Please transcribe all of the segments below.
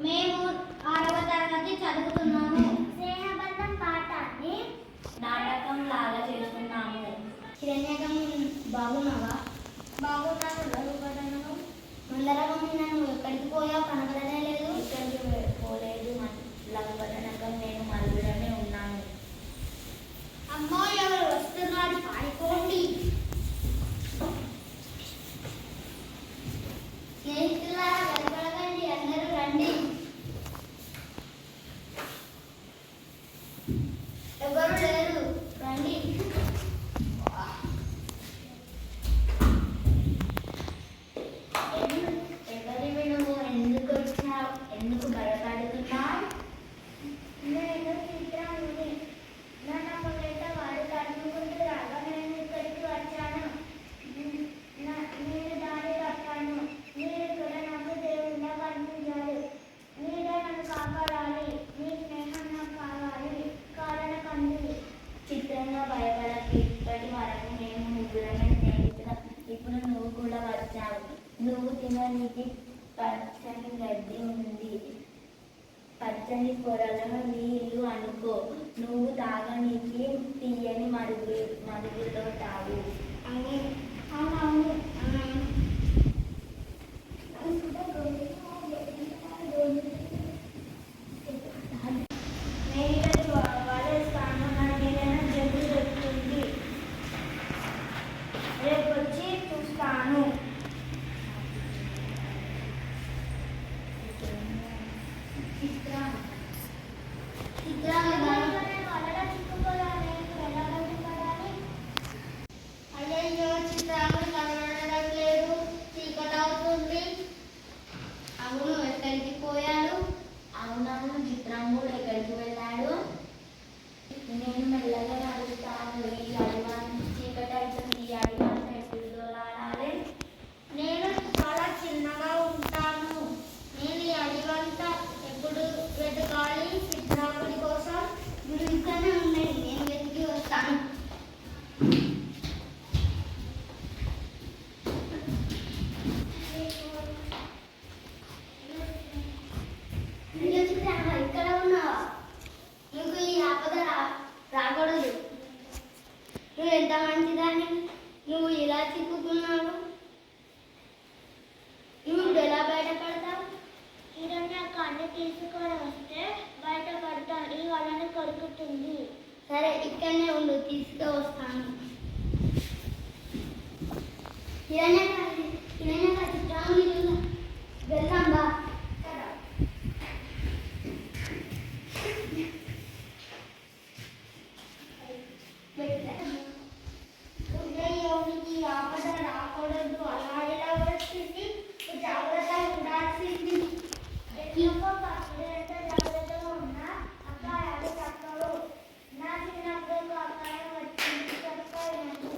మేము 6వ తరగతి చదువుతున్నాము. స్నేహబంధం పాఠాన్ని నాటకం లాగా చేస్తున్నాము. హిరణ్యకం బాగున్నావా? బాగున్నాను. లఘుపఠనము మందరకం నువ్వు ఎక్కడికి పోయావు? కనబడనే లేదు. ఎక్కడికి పోలేదు లఘుపఠనకం, నేను మరుగుడనే ఉన్నాను. అమ్మో, ఎవరు వస్తున్నారు? పారిపోండి. స్నేహితులారా వెనకడగండి, అందరూ రండి. ఎవరు లేరు, రండి. ఎవరివి నువ్వు? ఎందుకు వచ్చినావు? ఎందుకు భయపడుతున్నావు? నేను చిత్రాన్ని నన్ను బయట వాడు తడుముకుంటూ రాగా నేను ఇక్కడికి వచ్చాను. నేను దారి తప్పాను. మీరు ఇక్కడ నాకు దేవుడిలా కనిపించారు. మీరే నన్ను కాపాడాలి. మీ స్నేహం నాకు కావాలి. కారణకండి. చిత్రంగా భయపడకు. ఇప్పటి వరకు మేము ముగ్గురమే స్నేహితులం. ఇప్పుడు నువ్వు కూడా వచ్చావు. నువ్వు తిననీకి పచ్చని గడ్డి ఉంది. పచ్చని పొరలను నీళ్లు అనుకో. నువ్వు తాగనీకి తీయని మరుగుతో తాగు. రేపు వచ్చి చూస్తాను. అయ్యో, చిత్రాలు కనబడడం లేదు. చీకటి అవుతుంది. అవును, ఎక్కడికి పోయాడు? అవునవును, చిత్రాంగుడు ఎక్కడికి వెళ్ళాడు? నేను మెల్లగా నడుస్తాను. ఈ అడివాన్ని చీకటి అవుతుంది. ఈ అడివాన్ని ఎప్పుడు దోలాడాలి? నేను చాలా చిన్నగా ఉంటాను. నేను ఈ అడివంతా ఎప్పుడు వెతకాలి? చిత్రాంగుడి కోసం మీరు ఇక్కడనే ఉన్నాయి. నేను వెతికి వస్తాను. ఇక్కడ ఉన్నావా? నీకు ఈ ఆపద రాకూడదు. నువ్వు ఎంత మంచిదాన్ని. నువ్వు ఇలా చిక్కుకున్నావు. నువ్వు ఎలా బయటపడతావు? హిరణ్యకాన్ని తీసుకొని వస్తే బయటపడతాను. ఈ వలని కొరుకుతుంది. సరే, ఇక్కడనే ఉండు, తీసుకువస్తాను. హిరణ్యక చిత్రాంగుని వెళ్దాం బా. ఆపద రాకూడదు. అలా ఎలా వచ్చింది? జాగ్రత్తగా ఉండాల్సింది. ఎంత జాగ్రత్తగా ఉన్నా అపాయాలు తప్పవు. నా చిన్నప్పుడు అపాయం వచ్చింది. చెప్పలేదు.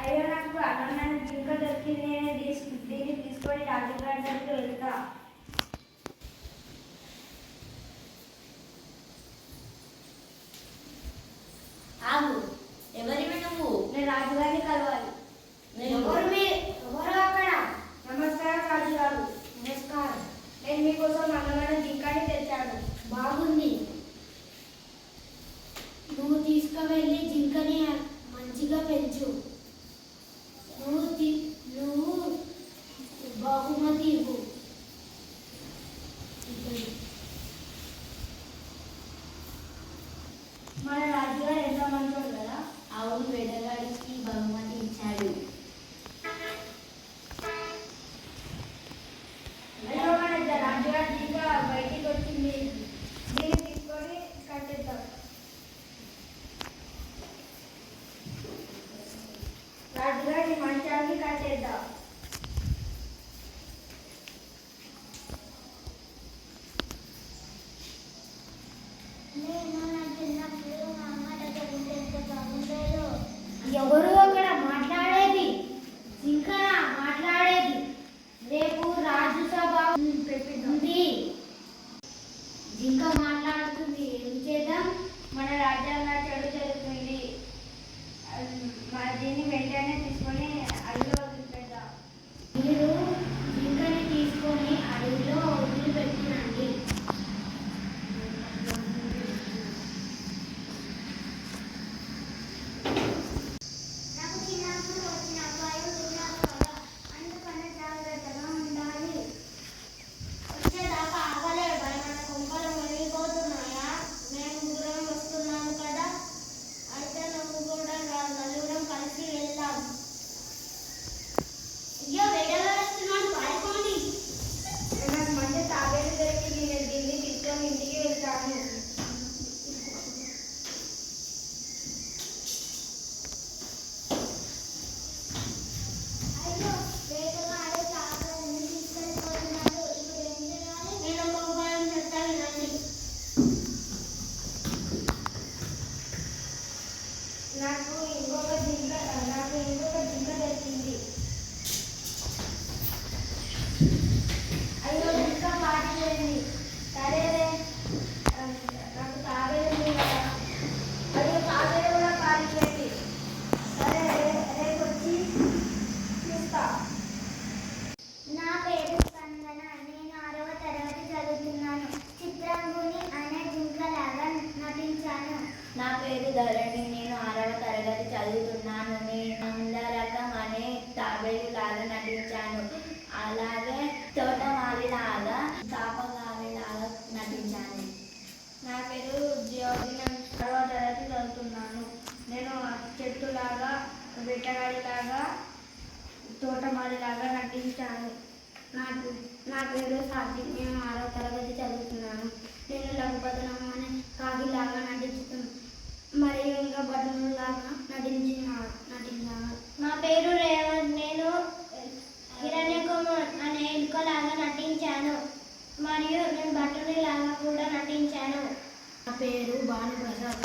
అయ్యో, నాకు అన్నం జింక దొరికి అయ్యో ఇంకా పాట చేయండి. సరేలే, నాకు తాబేలు ఉంది కదా. అయ్యో తాబేలు కూడా పాట చేయండి. సరే రేపు వచ్చి చూస్తా. నా పేరు స్పందన. నేను 6వ తరగతి చదువుతున్నాను. చిత్రంగుని అనే జింకలాగా నటించాను. నా పేరు ధరణి. నేను 6వ తరగతి చదువుతున్నాను. నేను అందరకం అనే తాబేలు లాగా నటించాను. అలాగే తోటమాలిలాగా తాపగాలిలాగా నటించాను. నా పేరు జ్యోతి. నేను 6వ తరగతి చదువుతున్నాను. నేను చెట్టులాగా, వేటగాడిలాగా, తోటమాలిలాగా నటించాను. నా పేరు సాత్విక్. నేను 6వ తరగతి చదువుతున్నాను. నేను లఘుపతనం అనే కాకిలాగా నటించుతున్నాను. మరియు ఇంకా బటన్లాగా నటించాను. నా పేరు రేవంత్. నేను హిరణ్యకము అనే ఎలుకలాగా నటించాను. మరియు నేను బటన్లాగా కూడా నటించాను. నా పేరు భానుప్రసాద్.